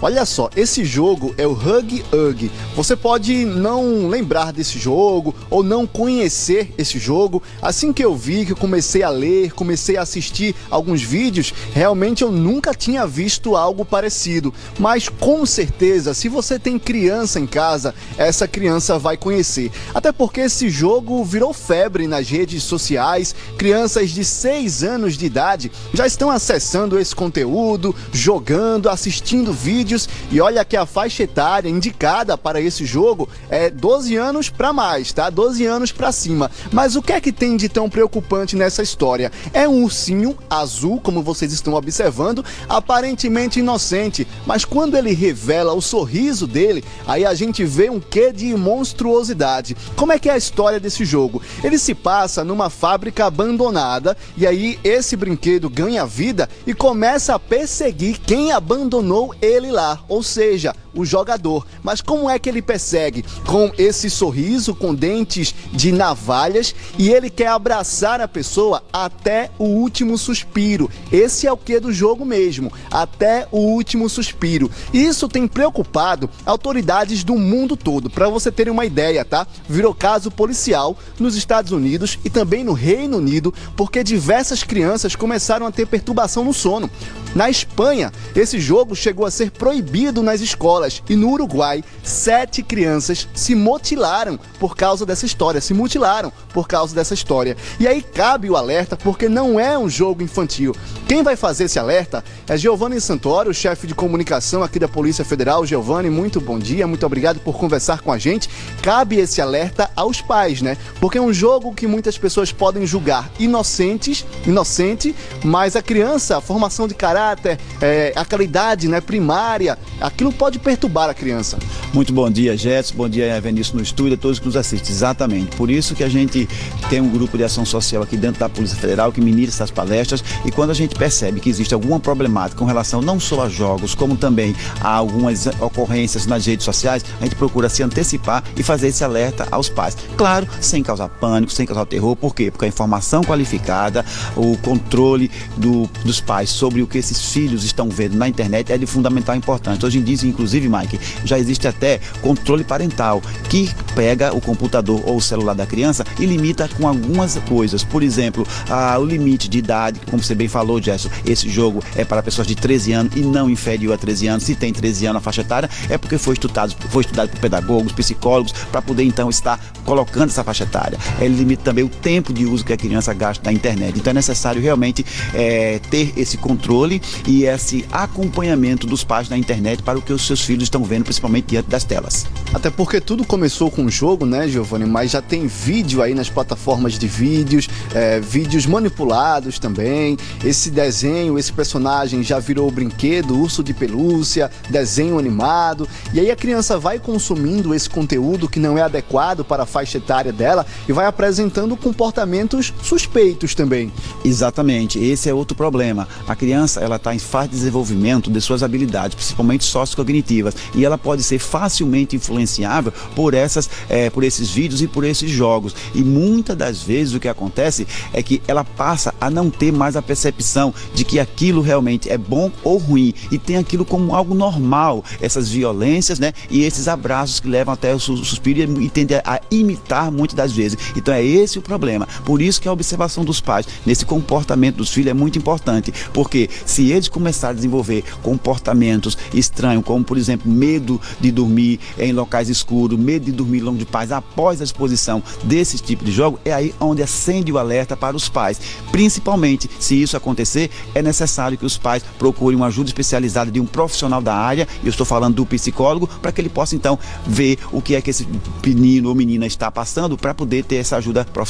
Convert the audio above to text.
Olha só, esse jogo é o Hug Hug. Você pode não lembrar desse jogo ou não conhecer esse jogo. Assim que eu vi, que eu comecei a ler, comecei a assistir alguns vídeos, realmente eu nunca tinha visto algo parecido. Mas com certeza, se você tem criança em casa, essa criança vai conhecer. Até porque esse jogo virou febre nas redes sociais. Crianças de 6 anos de idade já estão acessando esse conteúdo, jogando, assistindo vídeos, e olha que a faixa etária indicada para esse jogo é 12 anos para mais, tá? 12 anos para cima. Mas o que é que tem de tão preocupante nessa história? É um ursinho azul, como vocês estão observando, aparentemente inocente, mas quando ele revela o sorriso dele, aí a gente vê um quê de monstruosidade. Como é que é a história desse jogo? Ele se passa numa fábrica abandonada, e aí esse brinquedo ganha vida e começa a perseguir quem abandonou ele lá, ou seja, o jogador. Mas como é que ele persegue? Com esse sorriso, com dentes de navalhas, e ele quer abraçar a pessoa até o último suspiro. Esse é o que do jogo mesmo, até o último suspiro. E isso tem preocupado autoridades do mundo todo. Para você ter uma ideia, tá? Virou caso policial nos Estados Unidos e também no Reino Unido, porque diversas crianças começaram a ter perturbação no sono. Na Espanha, esse jogo chegou a ser proibido nas escolas, e no Uruguai, 7 crianças se mutilaram por causa dessa história, se mutilaram por causa dessa história. E aí cabe o alerta, porque não é um jogo infantil. Quem vai fazer esse alerta é Giovanni Santoro, chefe de comunicação aqui da Polícia Federal. Giovanni, muito bom dia, muito obrigado por conversar com a gente. Cabe esse alerta aos pais, né? Porque é um jogo que muitas pessoas podem julgar inocente, mas a criança, a formação de caráter, aquela idade, né, primária, aquilo pode perturbar a criança. Muito bom dia, Jetson, bom dia, Vinícius, no estúdio, a todos que nos assistem. Exatamente, por isso que a gente tem um grupo de ação social aqui dentro da Polícia Federal que ministra essas palestras, e quando a gente percebe que existe alguma problemática com relação não só a jogos, como também a algumas ocorrências nas redes sociais, a gente procura se antecipar e fazer esse alerta aos pais. Claro, sem causar pânico, sem causar terror. Por quê? Porque a informação qualificada, o controle dos pais sobre o que esses filhos estão vendo na internet é de fundamental importância. Hoje em dia, inclusive, Mike, já existe até controle parental, que pega o computador ou o celular da criança e limita com algumas coisas. Por exemplo, o limite de idade, como você bem falou, Gerson, esse jogo é para pessoas de 13 anos e não inferior a 13 anos. Se tem 13 anos a faixa etária, é porque foi estudado por pedagogos, psicólogos, para poder então estar colocando essa faixa etária. Ele limita também o tempo de uso que a criança gasta na internet. Então é necessário realmente ter esse controle e esse acompanhamento dos pais na internet para o que os seus filhos estão vendo, principalmente diante das telas. Até porque tudo começou com o jogo, né, Giovanni? Mas já tem vídeo aí nas plataformas de vídeos, vídeos manipulados também. Esse desenho, esse personagem já virou brinquedo, urso de pelúcia, desenho animado. E aí a criança vai consumindo esse conteúdo que não é adequado para a faixa etária dela e vai apresentando comportamentos suspeitos também. Exatamente, esse é outro problema. A criança, ela está em fase de desenvolvimento de suas habilidades, principalmente sociocognitivas, e ela pode ser facilmente influenciável por esses vídeos e por esses jogos. E muitas das vezes o que acontece é que ela passa a não ter mais a percepção de que aquilo realmente é bom ou ruim, e tem aquilo como algo normal, essas violências, né, e esses abraços que levam até o suspiro e tendem a imitar muitas das vezes. Então é esse o problema. Por isso que a observação dos pais nesse comportamento dos filhos é muito importante, porque se eles começarem a desenvolver comportamentos estranhos, como por exemplo medo de dormir em locais escuros, medo de dormir longe de pais após a exposição desse tipo de jogo, é aí onde acende o alerta para os pais. Principalmente, se isso acontecer, é necessário que os pais procurem uma ajuda especializada de um profissional da área, eu estou falando do psicólogo, para que ele possa então ver o que é que esse menino ou menina está passando, para poder ter essa ajuda profissional.